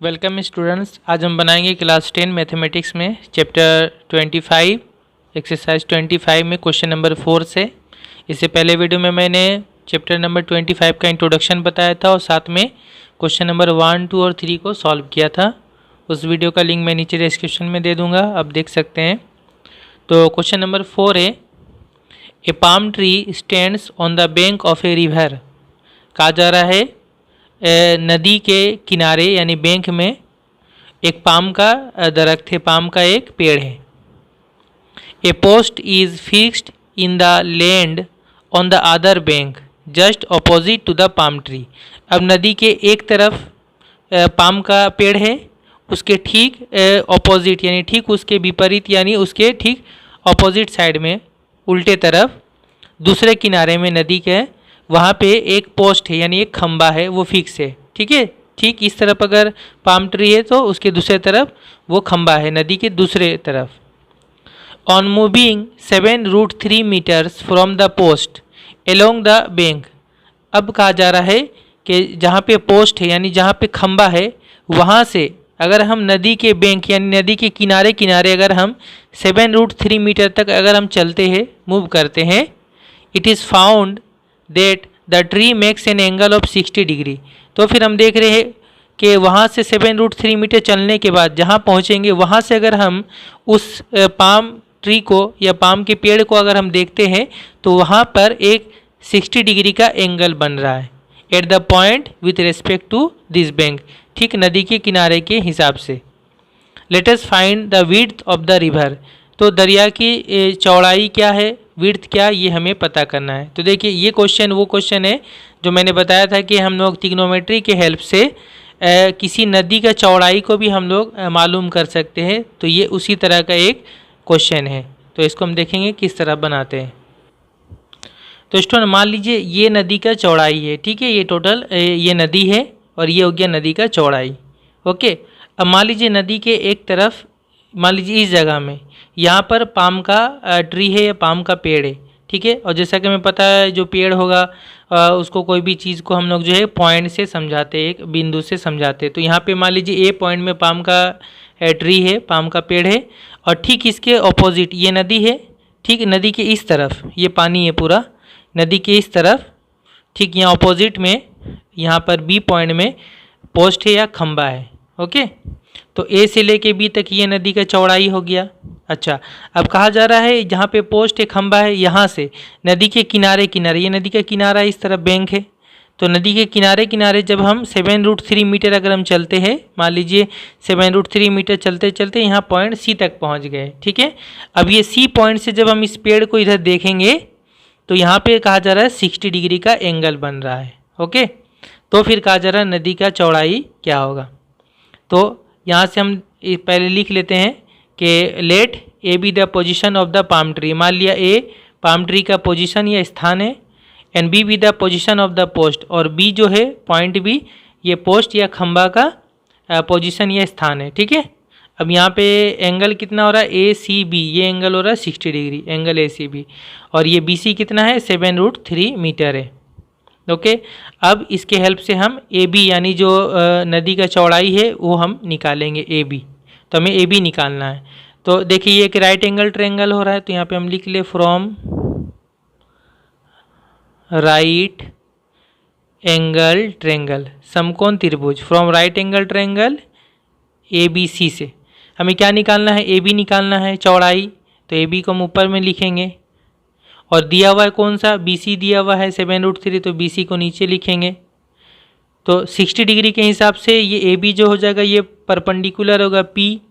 Welcome students. आज हम बनाएंगे क्लास 10 मैथमेटिक्स में चैप्टर 25 एक्सरसाइज 25 में क्वेश्चन नंबर 4 से। इससे पहले वीडियो में मैंने चैप्टर नंबर 25 का इंट्रोडक्शन बताया था और साथ में क्वेश्चन नंबर 1, 2 और 3 को सॉल्व किया था। उस वीडियो का लिंक मैं नीचे डिस्क्रिप्शन में दे दूँगा, आप देख सकते हैं। तो क्वेश्चन नंबर 4 है, a palm tree stands on the bank of a river. कहा जा रहा है नदी के किनारे यानी बैंक में एक पाम का दरख्त है, पाम का एक पेड़ है। A post is fixed in the land on the other bank just opposite to the palm tree. अब नदी के एक तरफ पाम का पेड़ है, उसके ठीक अपोजिट यानी ठीक उसके विपरीत यानी उसके ठीक अपोजिट साइड में उल्टे तरफ दूसरे किनारे में नदी के वहाँ पे एक पोस्ट है यानी एक खंबा है, वो फिक्स है। ठीक है, ठीक इस तरफ अगर पाम ट्री है तो उसके दूसरे तरफ वो खंबा है नदी के दूसरे तरफ। On moving 7√3 metres from the post along the bank. अब कहा जा रहा है कि जहाँ पे पोस्ट है यानी जहाँ पे खंबा है वहाँ से अगर हम नदी के बैंक यानी नदी के किनारे किनारे अगर हम 7√3 मीटर तक अगर हम चलते हैं, मूव करते हैं, it is found that the tree makes an angle of 60 degree. तो फिर हम देख रहे हैं कि वहाँ से 7√3 मीटर चलने के बाद जहाँ पहुँचेंगे वहाँ से अगर हम उस पाम ट्री को या पाम के पेड़ को अगर हम देखते हैं तो वहाँ पर एक 60 डिग्री का एंगल बन रहा है at the point with respect to this bank, ठीक नदी के किनारे के हिसाब से। Let us find the width of the river. तो दरिया की चौड़ाई क्या है, विड्थ क्या, ये हमें पता करना है। तो देखिए ये क्वेश्चन वो क्वेश्चन है जो मैंने बताया था कि हम लोग ट्रिग्नोमेट्री के हेल्प से किसी नदी का चौड़ाई को भी हम लोग मालूम कर सकते हैं। तो ये उसी तरह का एक क्वेश्चन है। तो इसको हम देखेंगे किस तरह बनाते हैं। तो स्टूडेंट मान लीजिए ये नदी का चौड़ाई है, ठीक है, ये टोटल ये नदी है और ये हो गया नदी का चौड़ाई। ओके, अब मान लीजिए नदी के एक तरफ, मान लीजिए इस जगह में यहाँ पर पाम का ट्री है या पाम का पेड़ है, ठीक है। और जैसा कि हमें पता है जो पेड़ होगा उसको कोई भी चीज़ को हम लोग जो है पॉइंट से समझाते हैं, एक बिंदु से समझाते हैं। तो यहाँ पे मान लीजिए ए पॉइंट में पाम का ट्री है, पाम का पेड़ है और ठीक इसके ऑपोजिट ये नदी है। ठीक नदी के इस तरफ ये पानी है पूरा, नदी के इस तरफ ठीक यहाँ ऑपोजिट में यहाँ पर बी पॉइंट में पोस्ट है या खंबा है। ओके, तो ए से लेके बी तक ये नदी का चौड़ाई हो गया। अच्छा, अब कहा जा रहा है जहाँ पे पोस्ट है खंबा है यहाँ से नदी के किनारे किनारे, ये नदी का किनारा इस तरफ बैंक है, तो नदी के किनारे किनारे जब हम 7√3 मीटर अगर हम चलते हैं, मान लीजिए 7√3 मीटर चलते चलते यहाँ पॉइंट सी तक पहुँच गए, ठीक है। अब ये सी पॉइंट से जब हम इस पेड़ को इधर देखेंगे तो यहाँ पे कहा जा रहा है 60 डिग्री का एंगल बन रहा है। ओके, तो फिर कहा जा रहा है नदी का चौड़ाई क्या होगा। तो यहाँ से हम पहले लिख लेते हैं कि let A be the position of the palm tree. मान लिया ए पाम ट्री का पोजीशन या स्थान है, and B be the position of the post, और बी जो है पॉइंट बी ये पोस्ट या खंबा का पोजीशन या स्थान है, ठीक है। अब यहाँ पे एंगल कितना हो रहा है, ए सी बी, ये एंगल हो रहा है 60 degree, angle A C B, और ये बी सी कितना है 7√3 मीटर है। ओके, अब इसके हेल्प से हम ए बी यानी जो नदी का चौड़ाई है वो हम निकालेंगे ए बी। तो हमें ए बी निकालना है। तो देखिए ये एक राइट एंगल ट्रायंगल हो रहा है, तो यहाँ पे हम लिख ले फ्रॉम राइट एंगल ट्रायंगल समकोण त्रिभुज, from right angle triangle A B C से हमें क्या निकालना है, ए बी निकालना है चौड़ाई। तो ए बी को हम ऊपर में लिखेंगे और दिया हुआ है कौन सा, बी सी दिया हुआ है 7√3, तो बी सी को नीचे लिखेंगे। तो 60 डिग्री के हिसाब से ये ए बी जो हो जाएगा ये परपेंडिकुलर होगा पी,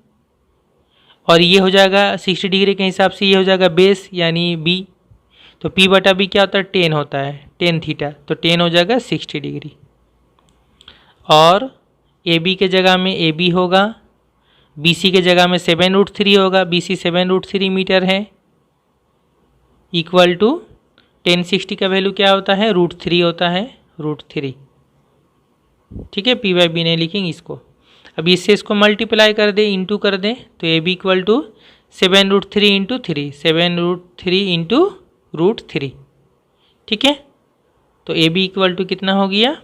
और ये हो जाएगा 60 डिग्री के हिसाब से ये हो जाएगा बेस यानी बी। तो पी बटा बी क्या होता है, 10 होता है, 10 थीटा, तो 10 हो जाएगा 60 डिग्री। और ए बी के जगह में ए बी होगा, बी सी के जगह में 7√3 होगा, बी सी 7√3 मीटर है, इक्वल टू 1060 का वैल्यू क्या होता है, √3 होता है, √3, ठीक है। पी बाई बी नहीं लिखेंगे इसको। अब इससे इसको मल्टीप्लाई कर दें, इंटू कर दें, तो A B equal to 7√3 into 3, 7√3 into √3, ठीक है। तो ए बी इक्वल टू कितना हो गया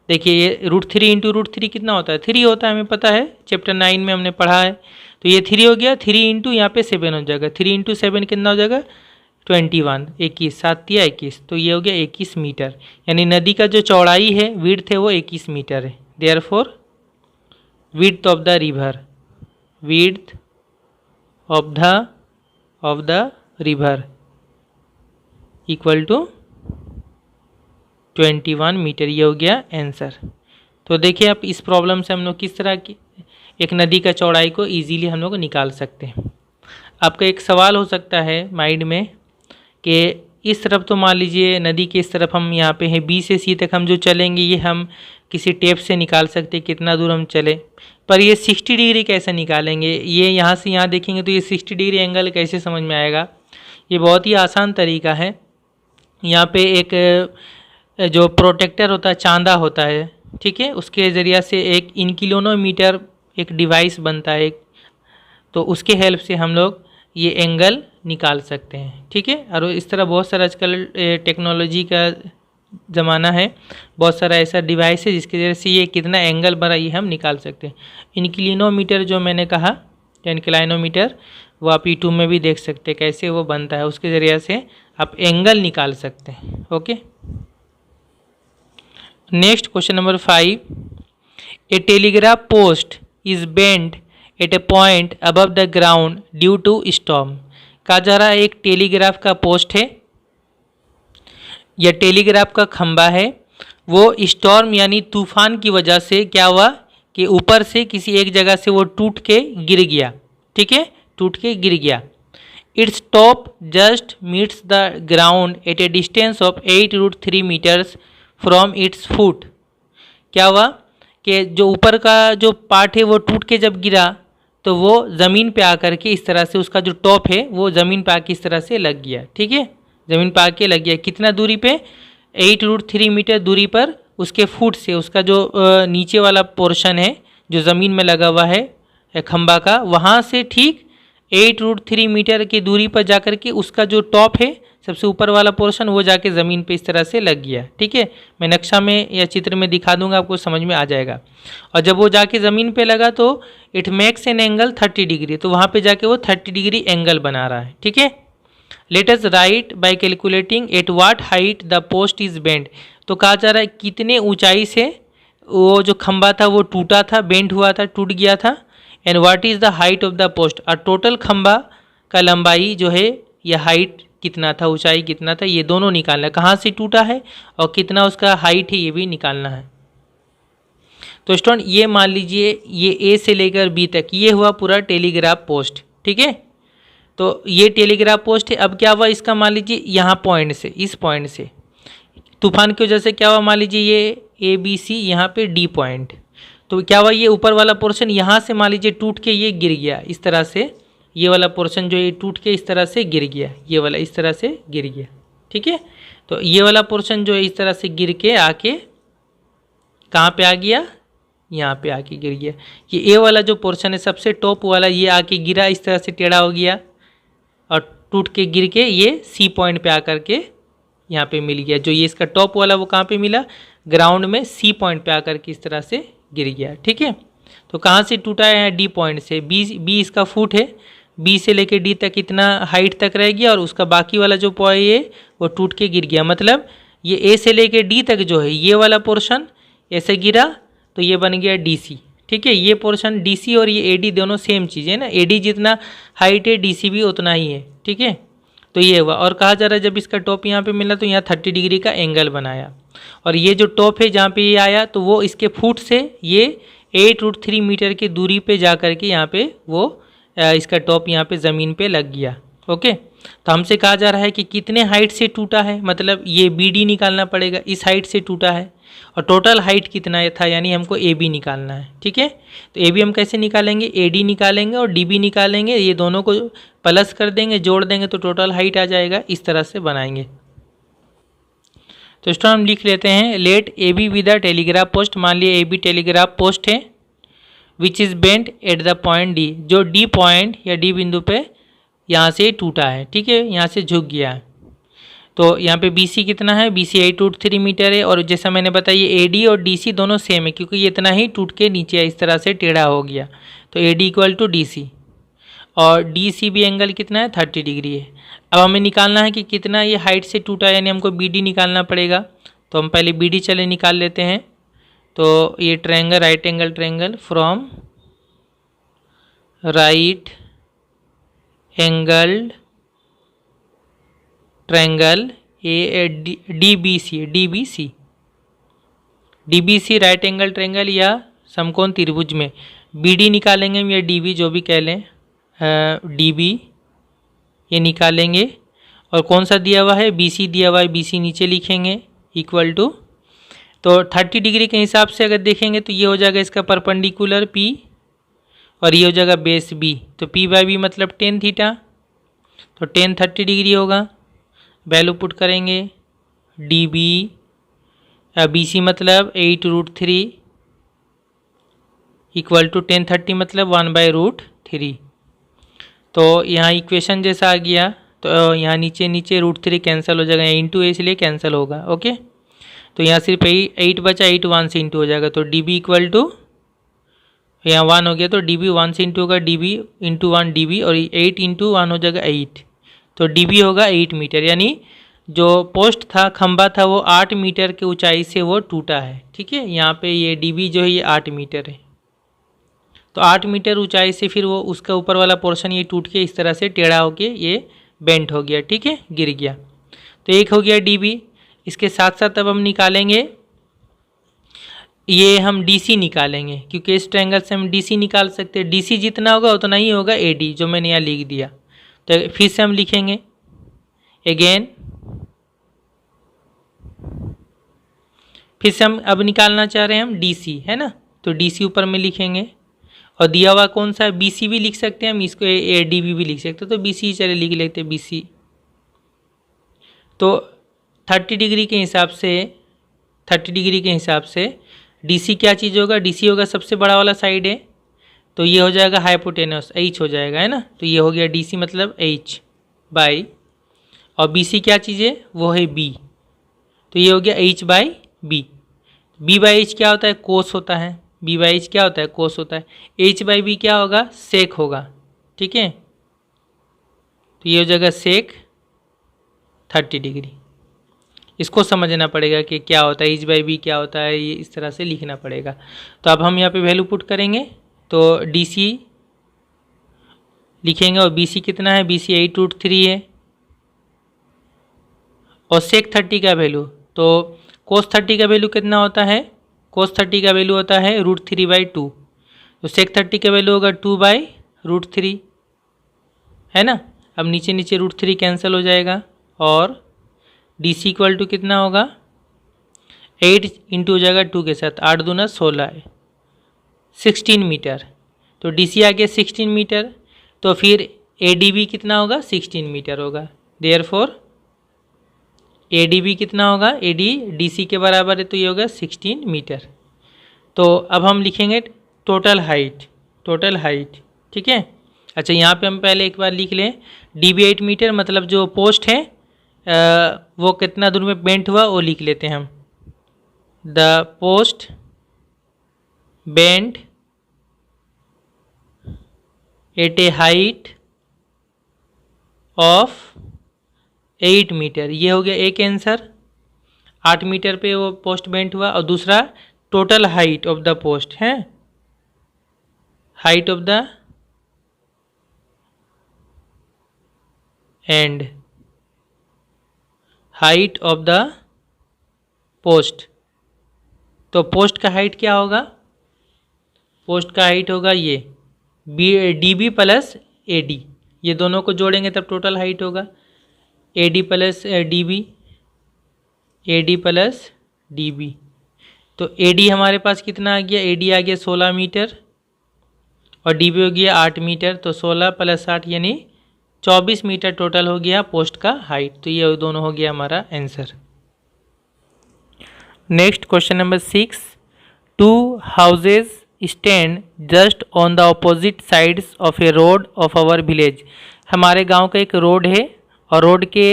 देखिए ये √3 इंटू √3 कितना होता है, 3 होता है, हमें पता है, चैप्टर 9 में हमने पढ़ा है। तो ये 3 हो गया, 3 इंटू यहाँ पे 7 हो जाएगा, 3 इंटू 7 कितना हो जाएगा 21, 21, 7 या 21, तो ये हो गया 21 मीटर। यानी नदी का जो चौड़ाई है, विड्थ है, वो 21 मीटर है। Therefore width of the river, width of the river equal to 21 metre. ये हो गया आंसर। तो देखिए आप इस प्रॉब्लम से हम लोग किस तरह की एक नदी का चौड़ाई को इजीली हम लोग निकाल सकते हैं। आपका एक सवाल हो सकता है माइंड में कि इस तरफ तो मान लीजिए नदी के इस तरफ हम यहाँ पे हैं, बी से सी तक हम जो चलेंगे ये हम किसी टेप से निकाल सकते हैं कितना दूर हम चले, पर ये 60 डिग्री कैसे निकालेंगे, ये यहाँ से यहाँ देखेंगे तो ये 60 डिग्री एंगल कैसे समझ में आएगा। ये बहुत ही आसान तरीका है। यहाँ पे एक जो प्रोटेक्टर होता है, चांदा होता है, ठीक है, उसके ज़रिया से एक इंक्लिनोमीटर एक डिवाइस बनता है, तो उसके हेल्प से हम लोग ये एंगल निकाल सकते हैं, ठीक है। और इस तरह बहुत सारा आजकल टेक्नोलॉजी का ज़माना है, बहुत सारा ऐसा डिवाइस है जिसकी वजह से ये कितना एंगल बना ये हम निकाल सकते हैं। इंक्लिनोमीटर जो मैंने कहा, इंक्लाइनोमीटर, वो आप यूट्यूब में भी देख सकते हैं कैसे वो बनता है, उसके ज़रिए से आप एंगल निकाल सकते हैं। Okay, next question number 5, a telegraph post is bent at a point above the ground due to storm. कहा जा रहा है एक टेलीग्राफ का पोस्ट है या टेलीग्राफ का खंबा है, वो स्टॉर्म यानी तूफान की वजह से क्या हुआ कि ऊपर से किसी एक जगह से वो टूट के गिर गया, ठीक है, टूट के गिर गया। Its top just meets the ground at a distance of 8√3 metres from its foot. क्या हुआ कि जो ऊपर का जो पार्ट है वो टूट के जब गिरा तो वो ज़मीन पे आकर के इस तरह से उसका जो टॉप है वो ज़मीन पे आके इस तरह से लग गया, ठीक है, ज़मीन पे आके लग गया। कितना दूरी पे, 8√3 मीटर दूरी पर उसके फुट से उसका जो नीचे वाला पोर्शन है जो ज़मीन में लगा हुआ है खंबा का, वहाँ से ठीक 8√3 मीटर की दूरी पर जाकर के उसका जो टॉप है सबसे ऊपर वाला पोर्शन वो जाके ज़मीन पे इस तरह से लग गया, ठीक है। मैं नक्शा में या चित्र में दिखा दूंगा, आपको समझ में आ जाएगा। और जब वो जाके ज़मीन पे लगा तो it makes an angle 30 degree, तो वहाँ पे जाके वो 30 डिग्री एंगल बना रहा है, ठीक है। Let us right bye calculating at what height the post is bend. तो कहा जा रहा है कितने ऊंचाई से वो जो खंबा था वो टूटा था, बेंड हुआ था, टूट गया था। And what is the height of the post, और टोटल खंबा का लंबाई जो है या हाइट कितना था, ऊंचाई कितना था, ये दोनों निकालना है। कहाँ से टूटा है और कितना उसका हाइट है ये भी निकालना है। तो स्टूडेंट ये मान लीजिए ये ए से लेकर बी तक ये हुआ पूरा टेलीग्राफ पोस्ट, ठीक है। तो ये टेलीग्राफ पोस्ट है। अब क्या हुआ इसका, मान लीजिए यहाँ पॉइंट से, इस पॉइंट से तूफान की वजह से क्या हुआ, मान लीजिए ये ABC, यहाँ पे D पॉइंट, तो क्या हुआ ये ऊपर वाला पोर्शन यहाँ से मान लीजिए टूट के ये गिर गया इस तरह से, ये वाला पोर्शन जो ये टूट के इस तरह से गिर गया, ये वाला इस तरह से गिर गया, ठीक है। तो ये वाला पोर्शन जो है इस तरह से गिर के आके कहाँ पे आ गया, यहाँ पे आके गिर गया। ये ए वाला जो पोर्शन है सबसे टॉप वाला ये आके गिरा, इस तरह से टेढ़ा हो गया और टूट के गिर के ये C पॉइंट पे आकर के यहाँ पे मिल गया। जो ये इसका टॉप वाला वो कहाँ पे मिला, ग्राउंड में C पॉइंट पे आकर के इस तरह से गिर गया, ठीक है। तो कहाँ से टूटा है, D पॉइंट से। B इसका फुट है, B से लेके D तक इतना हाइट तक रह गया और उसका बाकी वाला जो पॉइंट है वो टूट के गिर गया। मतलब ये A से लेके D तक जो है ये वाला पोर्शन ऐसे गिरा तो ये बन गया DC, ठीक है। ये पोर्शन DC और ये AD दोनों सेम चीज़ है ना, AD जितना हाइट है DC भी उतना ही है, ठीक है। तो ये हुआ। और कहा जा रहा है जब इसका टॉप यहाँ पे मिला तो यहाँ 30 डिग्री का एंगल बनाया, और ये जो टॉप है जहाँ पे ये आया तो वो इसके फुट से ये 8√3 मीटर की दूरी पे जा कर के यहाँ पे वो इसका टॉप यहाँ पे ज़मीन पे लग गया। ओके, तो हमसे कहा जा रहा है कि कितने हाइट से टूटा है, मतलब ये BD निकालना पड़ेगा, इस हाइट से टूटा है, और टोटल हाइट कितना था यानी हमको AB निकालना है, ठीक है। तो AB हम कैसे निकालेंगे, AD निकालेंगे और DB निकालेंगे, ये दोनों को प्लस कर देंगे, जोड़ देंगे तो टोटल हाइट आ जाएगा। इस तरह से बनाएंगे। तो स्टूडेंट हम लिख लेते हैं, let AB with the telegraph post. मान लिया AB टेलीग्राफ पोस्ट है, which is bent at the point D, जो D पॉइंट या D बिंदु पे यहाँ से टूटा है, ठीक है, यहाँ से झुक गया है। तो यहाँ पे BC कितना है, BC 8√3 मीटर है। और जैसा मैंने बताया ये AD और DC दोनों सेम है, क्योंकि ये इतना ही टूट के नीचे इस तरह से टेढ़ा हो गया। तो AD इक्वल टू DC और DC भी एंगल कितना है, 30 डिग्री है। अब हमें निकालना है कि कितना ये हाइट से टूटा, यानी हमको BD निकालना पड़ेगा। तो हम पहले BD चले निकाल लेते हैं। तो ये triangle, right angle triangle from right angle triangle DBC right angle triangle या समकोण त्रिभुज में BD निकालेंगे हम या DB जो भी कह लें, DB ये निकालेंगे। और कौन सा दिया हुआ है, BC दिया हुआ है, BC नीचे लिखेंगे इक्वल टू, तो 30 डिग्री के हिसाब से अगर देखेंगे तो ये हो जाएगा इसका परपेंडिकुलर P और ये हो जाएगा बेस B। तो P/B मतलब tan थीटा, तो tan 30 डिग्री होगा। वैल्यू पुट करेंगे DB BC मतलब 8√3 इक्वल टू tan 30 मतलब 1/√3। तो यहाँ इक्वेशन जैसा आ गया, तो यहाँ नीचे नीचे √3 कैंसिल हो जाएगा, इंटू ए इसलिए कैंसिल होगा। ओके, तो यहाँ सिर्फ 8 बचा, 8 1 से इंटू हो जाएगा। तो DB इक्वल टू यहाँ 1 हो गया, तो DB 1 से इंटू होगा, DB इंटू 1 DB और 8 इंटू 1 हो जाएगा 8। तो DB होगा 8 मीटर, यानी जो पोस्ट था, खंबा था, वो 8 मीटर की ऊंचाई से वो टूटा है। ठीक है, यहाँ पे ये DB जो है ये 8 मीटर है। तो 8 मीटर ऊंचाई से फिर वो उसका ऊपर वाला पोर्शन ये टूट के इस तरह से टेढ़ा होके ये बेंट हो गया। ठीक है, गिर गया। तो एक हो गया DB। इसके साथ साथ अब हम निकालेंगे, ये हम DC निकालेंगे, क्योंकि इस ट्रायंगल से हम DC निकाल सकते हैं। DC जितना होगा उतना ही होगा AD, जो मैंने यहाँ लिख दिया। तो फिर से हम लिखेंगे अगेन, फिर से हम अब निकालना चाह रहे हैं हम DC, है ना। तो DC ऊपर में लिखेंगे और दिया हुआ कौन सा है, BC भी लिख सकते हैं हम, इसको ADB भी लिख सकते हैं। तो BC चले लिख लेते हैं BC। तो 30 डिग्री के हिसाब से, 30 डिग्री के हिसाब से DC क्या चीज़ होगा, DC होगा सबसे बड़ा वाला साइड है, तो ये हो जाएगा हाइपोटेनस, H हो जाएगा, है ना। तो ये हो गया DC मतलब H बाई, और BC क्या चीज़ है, वो है B, तो ये हो गया H/B। B/H क्या होता है, कोस होता है। B/H क्या होता है, कोस होता है। H/B क्या होगा, सेक होगा। ठीक है, तो ये हो जाएगा सेक 30 डिग्री। इसको समझना पड़ेगा कि क्या होता है, H/B क्या होता है, ये इस तरह से लिखना पड़ेगा। तो अब हम यहाँ पे वैल्यू पुट करेंगे, तो DC लिखेंगे और BC कितना है, BC 8√3 है और सेक 30 का वैल्यू, तो कोस 30 का वैल्यू कितना होता है, कोस 30 का वैल्यू होता है √3/2। तो सेक 30 का वैल्यू होगा 2/√3, है ना। अब नीचे नीचे √3 कैंसिल हो जाएगा और DC इक्वल टू कितना होगा, 8 इंटू हो जाएगा 2 के साथ, 8 दूना 16 है, 16 मीटर। तो DC आ गया 16 मीटर, तो फिर ADB कितना होगा, 16 मीटर होगा। देयरफॉर ADB कितना होगा, AD DC के बराबर है, तो ये होगा 16 मीटर। तो अब हम लिखेंगे टोटल हाइट, टोटल हाइट। ठीक है, अच्छा यहाँ पे हम पहले एक बार लिख लें, DB 8 मीटर मतलब जो पोस्ट है वो कितना दूर में बेंट हुआ वो लिख लेते हैं हम। The post bent at a height of 8 metre, ये हो गया एक आंसर। 8 मीटर पे वो पोस्ट बेंट हुआ। और दूसरा total height of the post है, height of the end, height of the post. तो पोस्ट का हाइट क्या होगा, पोस्ट का हाइट होगा ये DB प्लस AD, ये दोनों को जोड़ेंगे तब टोटल हाइट होगा AD plus DB, AD plus DB। तो AD हमारे पास कितना आ गया, AD आ गया 16 मीटर और DB हो गया 8 मीटर। तो 16 प्लस 8 यानी 24 मीटर टोटल हो गया पोस्ट का हाइट। तो ये दोनों हो गया हमारा answer. Next question number 6, 2 houses stand just on the opposite sides of a road of our village. हमारे गांव का एक रोड है और रोड के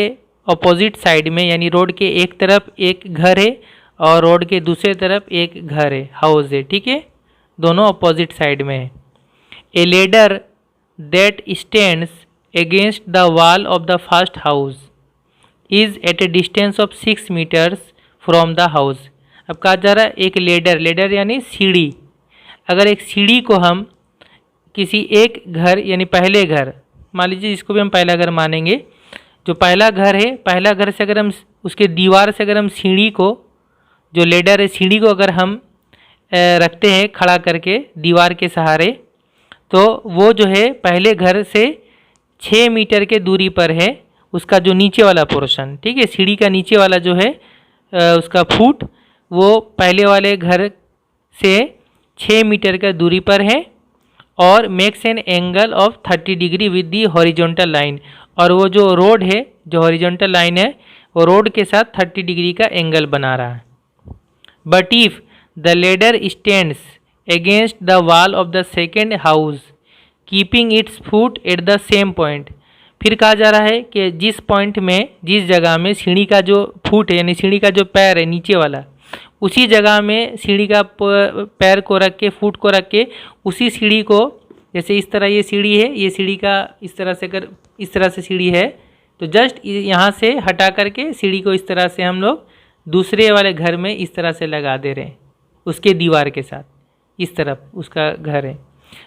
अपोजिट साइड में, यानी रोड के एक तरफ एक घर है और रोड के दूसरे तरफ एक घर है, हाउस है, ठीक है, दोनों अपोजिट साइड में है। A ladder that stands against the wall of the first house is at a distance of 6 metres from the house. अब कहा जा रहा है एक लेडर यानी सीढ़ी, अगर एक सीढ़ी को हम किसी एक घर यानी पहले घर, मान लीजिए इसको भी हम पहला घर मानेंगे, जो पहला घर है, पहला घर से अगर हम उसके दीवार से अगर हम सीढ़ी को, जो लेडर है सीढ़ी को अगर हम रखते हैं खड़ा करके दीवार के सहारे, तो वो जो है पहले घर से 6 मीटर के दूरी पर है, उसका जो नीचे वाला पोर्शन, ठीक है, सीढ़ी का नीचे वाला जो है उसका फुट, वो पहले वाले घर से 6 मीटर का दूरी पर है और makes an angle of 30 degree with the horizontal line, और वो जो रोड है, जो हॉरिजॉन्टल लाइन है, वो रोड के साथ 30 डिग्री का एंगल बना रहा है। But if the ladder stands against the wall of the second house keeping it's foot at the same point, फिर कहा जा रहा है कि जिस पॉइंट में, जिस जगह में सीढ़ी का जो फुट है यानी सीढ़ी का जो पैर है नीचे वाला, उसी जगह में सीढ़ी का पैर को रख के, फुट को रख के, उसी सीढ़ी को, जैसे इस तरह ये सीढ़ी है, ये सीढ़ी का इस तरह से अगर इस तरह से सीढ़ी है, तो जस्ट यहाँ से हटा करके सीढ़ी को इस तरह से हम लोग दूसरे वाले घर में इस तरह से लगा दे रहे हैं, उसके दीवार के साथ, इस तरफ उसका घर है,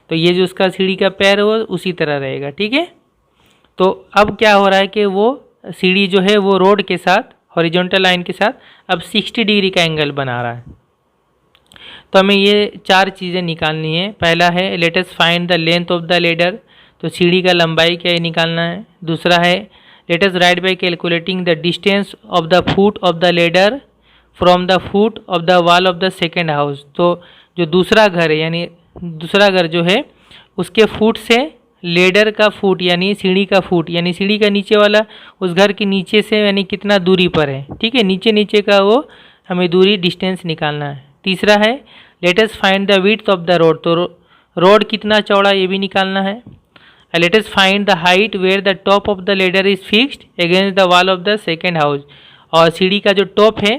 तो ये जो उसका सीढ़ी का पैर है वो उसी तरह रहेगा, ठीक है। तो अब क्या हो रहा है कि वो सीढ़ी जो है वो रोड के साथ, हॉरिजॉन्टल लाइन के साथ अब 60 डिग्री का एंगल बना रहा है। तो हमें ये 4 चीज़ें निकालनी है। पहला है let us find the length of the ladder, तो सीढ़ी का लंबाई क्या है निकालना है। दूसरा है let us right bye calculating the distance of the foot of the ladder from the foot of the wall of the second house, तो जो दूसरा घर है यानी दूसरा घर जो है उसके फुट से लेडर का फुट यानी सीढ़ी का फुट यानी सीढ़ी का नीचे वाला उस घर के नीचे से यानी कितना दूरी पर है, ठीक है, नीचे नीचे का वो हमें दूरी डिस्टेंस निकालना है। तीसरा है let us find the width of the road, तो रोड कितना चौड़ा ये भी निकालना है। Let us find the height where the top of the ladder is fixed against the wall of the second house, और सीढ़ी का जो टॉप है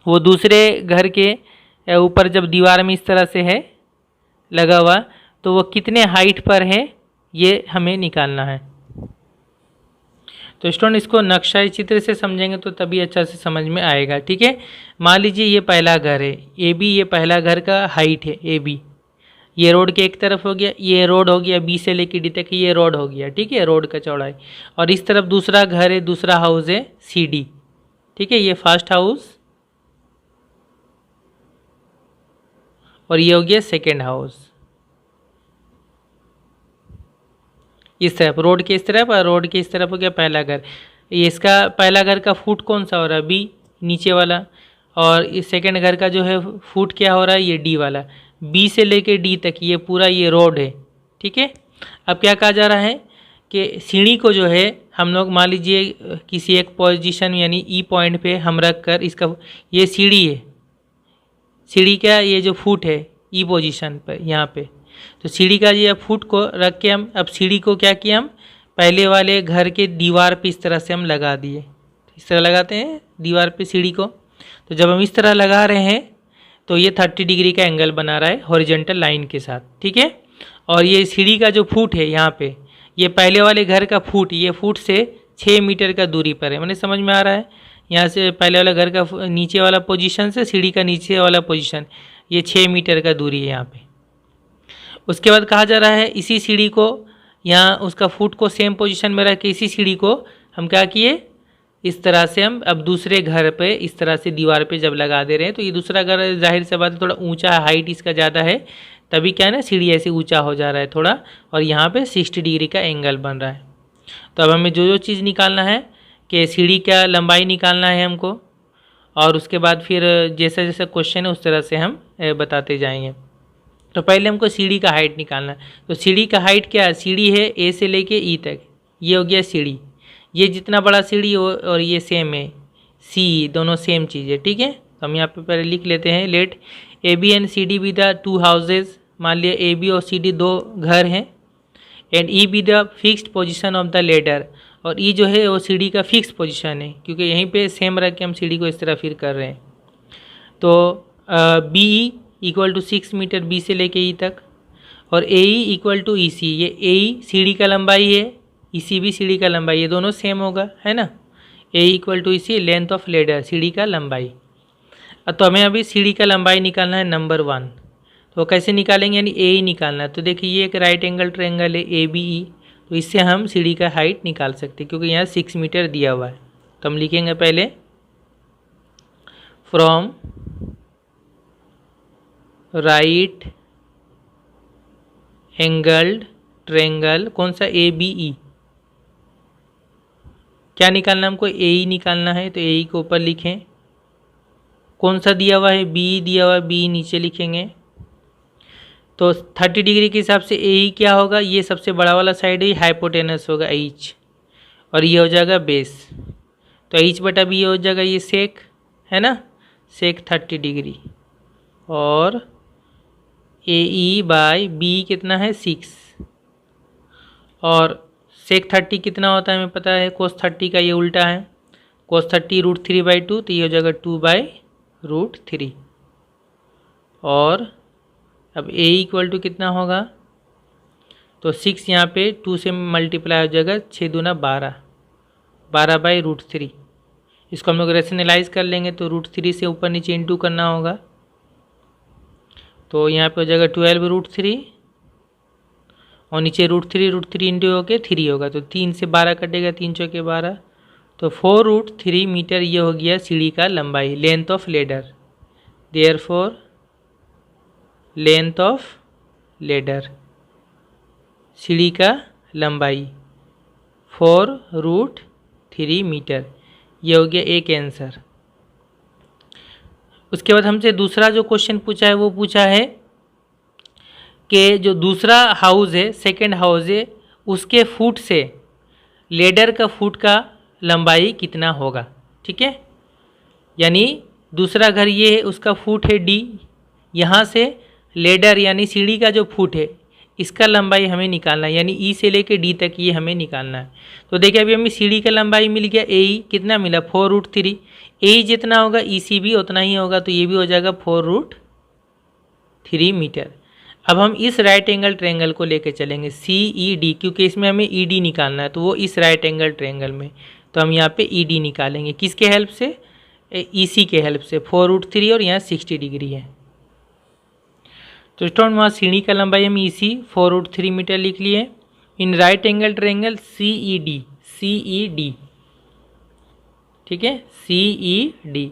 वो दूसरे घर के ऊपर जब दीवार में इस तरह से है लगा हुआ, तो वो कितने हाइट पर है ये हमें निकालना है। तो स्टूडेंट इसको नक्शा चित्र से समझेंगे तो तभी अच्छा से समझ में आएगा, ठीक है। मान लीजिए ये पहला घर है ए बी, ये पहला घर का हाइट है ए बी, ये रोड के एक तरफ हो गया, ये रोड हो गया बी से लेकर डी तक, ये रोड हो गया, ठीक है, रोड का चौड़ाई। और इस तरफ दूसरा घर है, दूसरा हाउस है सी डी, ठीक है, ये फर्स्ट हाउस और ये हो गया सेकेंड हाउस। इस तरफ रोड के इस तरफ और रोड के इस तरफ हो गया पहला घर। ये इसका पहला घर का फुट कौन सा हो रहा है बी, नीचे वाला, और इस सेकंड घर का जो है फुट क्या हो रहा है ये डी वाला, बी से लेके डी तक ये पूरा ये रोड है, ठीक है। अब क्या कहा जा रहा है कि सीढ़ी को जो है हम लोग मान लीजिए किसी एक पोजीशन यानी ई पॉइंट पे हम रख कर, इसका ये सीढ़ी है, सीढ़ी का ये जो फुट है ई पोजीशन पर यहाँ पे, तो सीढ़ी का ये फुट को रख के हम अब सीढ़ी को क्या किया, हम पहले वाले घर के दीवार पे इस तरह से हम लगा दिए, इस तरह लगाते हैं दीवार पे सीढ़ी को। तो जब हम इस तरह लगा रहे हैं तो ये 30 डिग्री का एंगल बना रहा है हॉरिजॉन्टल लाइन के साथ, ठीक है। और ये सीढ़ी का जो फुट है यहाँ पे, ये पहले वाले घर का फुट, ये फुट से 6 मीटर का दूरी पर है, मैंने समझ में आ रहा है। यहाँ से पहले वाला घर का नीचे वाला पोजीशन से सीढ़ी का नीचे वाला पोजीशन ये 6 मीटर का दूरी है यहाँ पे। उसके बाद कहा जा रहा है इसी सीढ़ी को यहाँ उसका फुट को सेम पोजीशन में रख के इसी सीढ़ी को हम क्या किए, इस तरह से हम अब दूसरे घर पे इस तरह से दीवार पे जब लगा दे रहे हैं, तो ये दूसरा घर जाहिर सी बात है थोड़ा ऊंचा है, हाइट इसका ज़्यादा है, तभी क्या है ना सीढ़ी ऐसे ऊंचा हो जा रहा है थोड़ा, और यहाँ पे 60 डिग्री का एंगल बन रहा है। तो अब हमें जो जो चीज़ निकालना है कि सीढ़ी का लंबाई निकालना है हमको, और उसके बाद फिर जैसा जैसा क्वेश्चन है उस तरह से हम बताते जाएंगे। तो पहले हमको सीढ़ी का हाइट निकालना है। तो सीढ़ी का हाइट क्या है, सीढ़ी है ए से लेके ई तक, ये हो गया सीढ़ी, ये जितना बड़ा सीढ़ी हो और ये सेम है सी, दोनों सेम चीज़ है, ठीक है। तो हम यहाँ पे पहले लिख लेते हैं let A B and C D be the 2 houses, मान लिया ए बी और सी डी 2 घर हैं, and E be the fixed position of the ladder, और ई जो है वो सीढ़ी का फिक्स पोजीशन है, क्योंकि यहीं पे सेम रख के हम सीढ़ी को इस तरह फिर कर रहे हैं। तो B E equal to 6 metre B से लेके ई तक, और ए ई इक्वल टू ई सी, ये ए ई सीढ़ी का लंबाई है, ई सी भी सीढ़ी का लंबाई, ये दोनों सेम होगा, है ना। A equal to E C length of ladder, सीढ़ी का लंबाई। तो हमें अभी सीढ़ी का लंबाई निकालना है नंबर 1। तो कैसे निकालेंगे, यानी ए ई निकालना है। तो देखिए ये एक राइट एंगल ट्रायंगल है ए बी ई, तो इससे हम सीढ़ी का हाइट निकाल सकते हैं, क्योंकि यहाँ 6 मीटर दिया हुआ है। तो हम लिखेंगे पहले फ्रॉम राइट एंगल्ड ट्रायंगल, कौन सा, ए बी ई। क्या निकालना हमको, ए ई निकालना है। तो ए ई को ऊपर लिखें, कौन सा दिया हुआ है, बी दिया हुआ है, बी नीचे लिखेंगे। तो 30 डिग्री के हिसाब से ए ई क्या होगा, ये सबसे बड़ा वाला साइड है, हाइपोटेनस होगा एच, और ये हो जाएगा बेस। तो एच बटा बी हो जाएगा ये सेक, है ना, सेक 30 डिग्री, और ए ई बाई बी कितना है 6, और सेक 30 कितना होता है हमें पता है, कोस 30 का ये उल्टा है, कोस 30 √3/2, तो ये हो जाएगा 2/√3। और अब ए इक्वल टू कितना होगा, तो 6 यहाँ पे 2 से मल्टीप्लाई हो जाएगा, 6 दूना 12, 12/√3। इसको हम लोग रेशनलाइज कर लेंगे, तो √3 से ऊपर नीचे इंटू करना होगा, तो यहाँ पे हो जाएगा 12√3, और नीचे √3 इंटू होके 3 होगा, तो 3 से 12 कटेगा, 3 चौके 12, तो 4√3 मीटर ये हो गया सीढ़ी का लंबाई, length of ladder. Therefore length of ladder, सीढ़ी का लंबाई 4√3 मीटर, ये हो गया एक आंसर। उसके बाद हमसे दूसरा जो क्वेश्चन पूछा है वो पूछा है कि जो दूसरा हाउस है, सेकंड हाउस है, उसके फुट से लेडर का फुट का लंबाई कितना होगा। ठीक है, यानी दूसरा घर ये है, उसका फुट है डी, यहाँ से लेडर यानी सीढ़ी का जो फुट है इसका लंबाई हमें निकालना है, यानी ई से लेके डी तक ये हमें निकालना है। तो देखिए अभी हमें सीढ़ी का लंबाई मिल गया, ए ई कितना मिला 4√3, ए जितना होगा ई सी भी उतना ही होगा, तो ये भी हो जाएगा 4√3 मीटर। अब हम इस राइट एंगल ट्रायंगल को लेके चलेंगे सी ई डी, क्योंकि इसमें हमें ई डी निकालना है, तो वो इस राइट एंगल ट्रायंगल में, तो हम यहाँ पे ई डी निकालेंगे किसके हेल्प से, ई सी के हेल्प से। 4√3 और यहाँ 60 डिग्री है, तो स्टूडेंट वहाँ सीढ़ी का लंबाई हम ई सी 4√3 मीटर लिख लिए। In right angle triangle C E D, C E D, ठीक है, सी ई डी।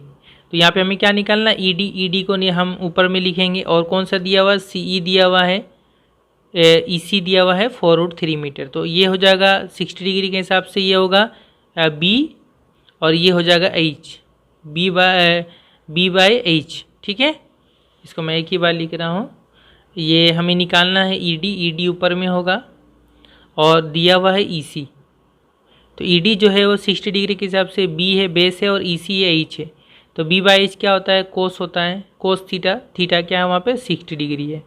तो यहाँ पे हमें क्या निकालना, ई डी को नहीं हम ऊपर में लिखेंगे, और कौन सा दिया हुआ है, सी ई दिया हुआ है, ई सी दिया हुआ है 4√3 मीटर, तो ये हो जाएगा 60 डिग्री के हिसाब से ये होगा बी, और ये हो जाएगा एच, बी बाय एच। ठीक है, इसको मैं एक ही बार लिख रहा हूँ, ये हमें निकालना है ई डी ऊपर में होगा, और दिया हुआ है ई सी, तो ई डी जो है वो 60 डिग्री के हिसाब से बी है बेस है, और ई सी है एच है, तो बी बाई एच क्या होता है, कोस होता है, कोस थीटा, थीटा क्या है वहाँ पे 60 डिग्री है।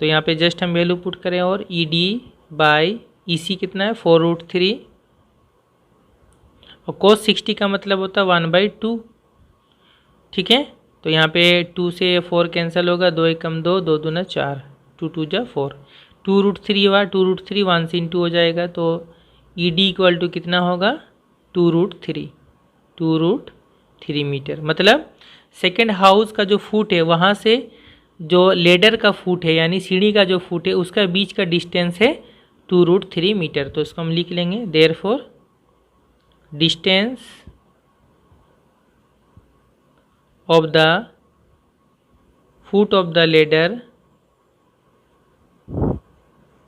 तो यहाँ पे जस्ट हम वैल्यू पुट करें, और ई डी बाई ई सी कितना है 4√3, और कोस 60 का मतलब होता है 1/2। ठीक है, तो यहाँ पे 2 से 4 कैंसिल होगा, 2 एकम 2, 2 दूना 4, 2 2 जा 4, 2√3 हुआ, 2√3 1 से इंटू हो जाएगा, तो ई डी इक्वल टू कितना होगा 2√3 मीटर। मतलब सेकेंड हाउस का जो फुट है वहाँ से जो लेडर का फुट है यानी सीढ़ी का जो फुट है उसका बीच का डिस्टेंस है 2√3 मीटर। तो इसको हम लिख लेंगे, therefore distance of the foot of the ladder,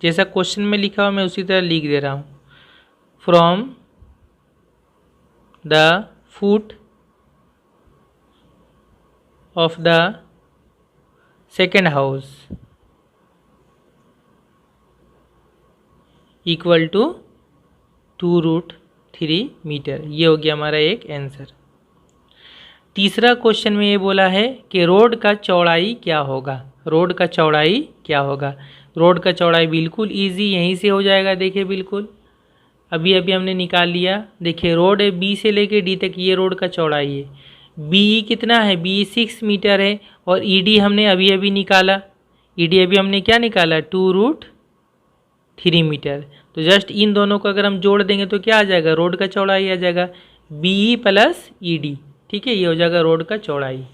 जैसा क्वेश्चन में लिखा हुआ मैं उसी तरह लिख दे रहा हूँ, from the foot of the second house equal to 2√3 metre. ये हो गया हमारा एक आंसर। तीसरा क्वेश्चन में ये बोला है कि रोड का चौड़ाई क्या होगा। रोड का चौड़ाई क्या होगा। रोड का चौड़ाई बिल्कुल इजी यहीं से हो जाएगा। देखिए बिल्कुल अभी अभी हमने निकाल लिया। देखिए रोड है बी से लेके डी तक, ये रोड का चौड़ाई है। बी कितना है, बी 6 मीटर है, और ई डी हमने अभी अभी निकाला। ई डी अभी हमने क्या निकाला, 2√3 मीटर। तो जस्ट इन दोनों को अगर हम जोड़ देंगे तो क्या आ जाएगा, रोड का चौड़ाई आ जाएगा, बी प्लस ई डी। ठीक है, ये हो जाएगा रोड का चौड़ाई।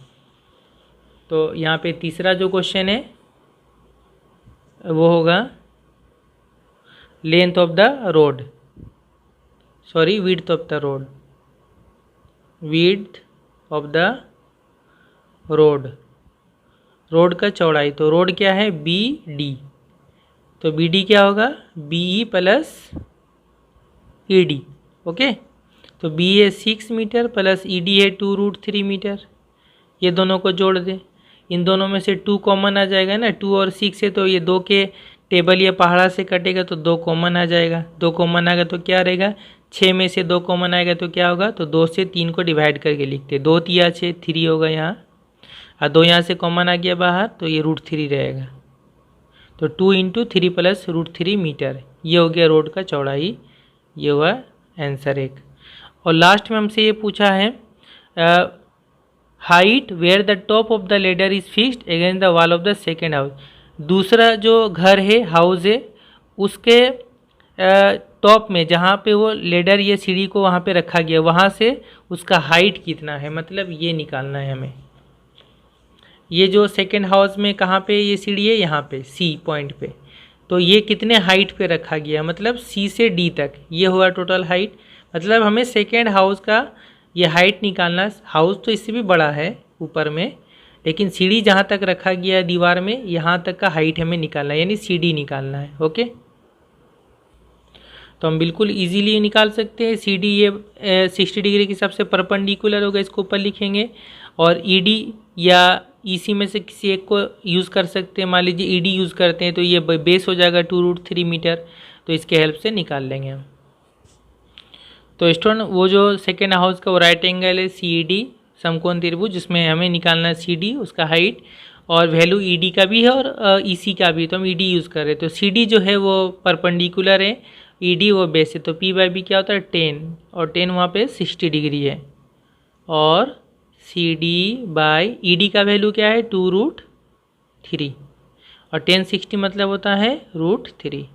तो यहाँ पे तीसरा जो क्वेश्चन है वो होगा length of the road, sorry width of the road, width of the road, road का चौड़ाई। तो रोड क्या है, बी डी, तो बी डी क्या होगा, B E plus E D. Okay, तो बी है 6 मीटर प्लस ई डी है 2√3 मीटर। ये दोनों को जोड़ दें, इन दोनों में से 2 कॉमन आ जाएगा ना, 2 और 6 है तो ये 2 के टेबल या पहाड़ा से कटेगा तो 2 कॉमन आ जाएगा। 2 कॉमन आएगा तो क्या रहेगा, 6 में से 2 कॉमन आएगा तो क्या होगा, तो 2 से 3 को डिवाइड करके लिखते, 2 तिया 6, 3 होगा यहाँ, और 2 यहाँ से कॉमन आ गया बाहर तो ये √3 रहेगा। तो 2 × 3 + √3 मीटर, ये हो गया रोड का चौड़ाई। ये हुआ आंसर एक। और लास्ट में हमसे ये पूछा है height where the top of the ladder is fixed against the wall of the second house. दूसरा जो घर है, हाउस है, उसके टॉप में जहाँ पे वो लेडर या सीढ़ी को वहाँ पे रखा गया, वहाँ से उसका हाइट कितना है, मतलब ये निकालना है हमें। ये जो सेकेंड हाउस में कहाँ पे ये सीढ़ी है, यहाँ पे सी पॉइंट पे, तो ये कितने हाइट पे रखा गया, मतलब सी से डी तक, ये हुआ टोटल हाइट। मतलब हमें सेकेंड हाउस का ये हाइट निकालना। हाउस तो इससे भी बड़ा है ऊपर में, लेकिन सीढ़ी जहाँ तक रखा गया है दीवार में, यहाँ तक का हाइट हमें निकालना है, यानी सीढ़ी निकालना है। ओके, तो हम बिल्कुल इजीली निकाल सकते हैं। सी डी ये 60 डिग्री के हिसाब से परपेंडिकुलर होगा, इसको ऊपर लिखेंगे, और ई डी या ई सी में से किसी एक को यूज़ कर सकते हैं। मान लीजिए ई डी यूज़ करते हैं तो ये बेस हो जाएगा 2√3 मीटर, तो इसके हेल्प से निकाल लेंगे हम। तो स्टूडेंट वो जो सेकेंड हाउस का वो राइट एंगल है सी डी समकोण त्रिभुज, जिसमें हमें निकालना है सी डी, उसका हाइट, और वैल्यू ई डी का भी है और ई सी का भी, तो हम ई डी यूज़ कर रहे हैं। तो सी डी जो है वो परपेंडिकुलर है, ई डी वो बेस है, तो P/B क्या होता है 10, और 10 वहाँ पे 60 डिग्री है, और C D by E D का वैल्यू क्या है 2√3, और 10 60 मतलब होता है √3,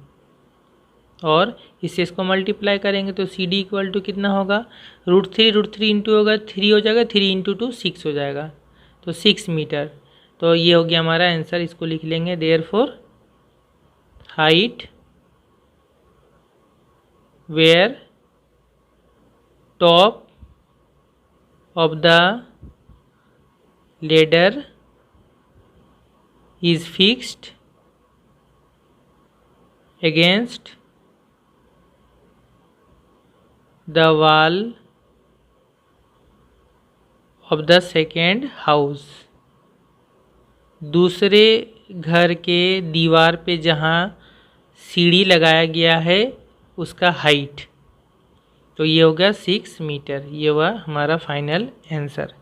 और इससे इसको मल्टीप्लाई करेंगे तो सी डी इक्वल टू कितना होगा, √3 इंटू होगा 3 हो जाएगा, 3 × 2 6 हो जाएगा, तो 6 मीटर। तो ये हो गया हमारा आंसर, इसको लिख लेंगे। Therefore height where top of the ladder is fixed against the wall of the second house। दूसरे घर के दीवार पे जहाँ सीढ़ी लगाया गया है उसका हाइट, तो ये हो गया 6 मीटर। ये हुआ हमारा फाइनल आंसर।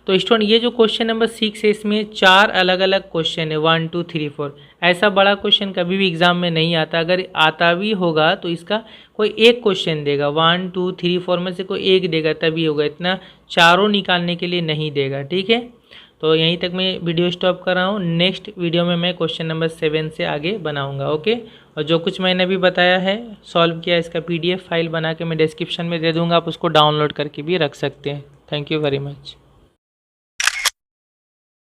तो स्टूडेंट ये जो क्वेश्चन नंबर 6 है, इसमें 4 अलग अलग क्वेश्चन है, 1 2 3 4। ऐसा बड़ा क्वेश्चन कभी भी एग्जाम में नहीं आता, अगर आता भी होगा तो इसका कोई एक क्वेश्चन देगा, 1 2 3 4 में से कोई एक देगा तभी होगा, इतना चारों निकालने के लिए नहीं देगा। ठीक है, तो यहीं तक मैं वीडियो स्टॉप कर रहा हूँ। नेक्स्ट वीडियो में मैं क्वेश्चन नंबर 7 से आगे बनाऊंगा। ओके, और जो कुछ मैंने अभी बताया है सॉल्व किया, इसका PDF फाइल बना के मैं डिस्क्रिप्शन में दे दूँगा, आप उसको डाउनलोड करके भी रख सकते हैं। Thank you very much.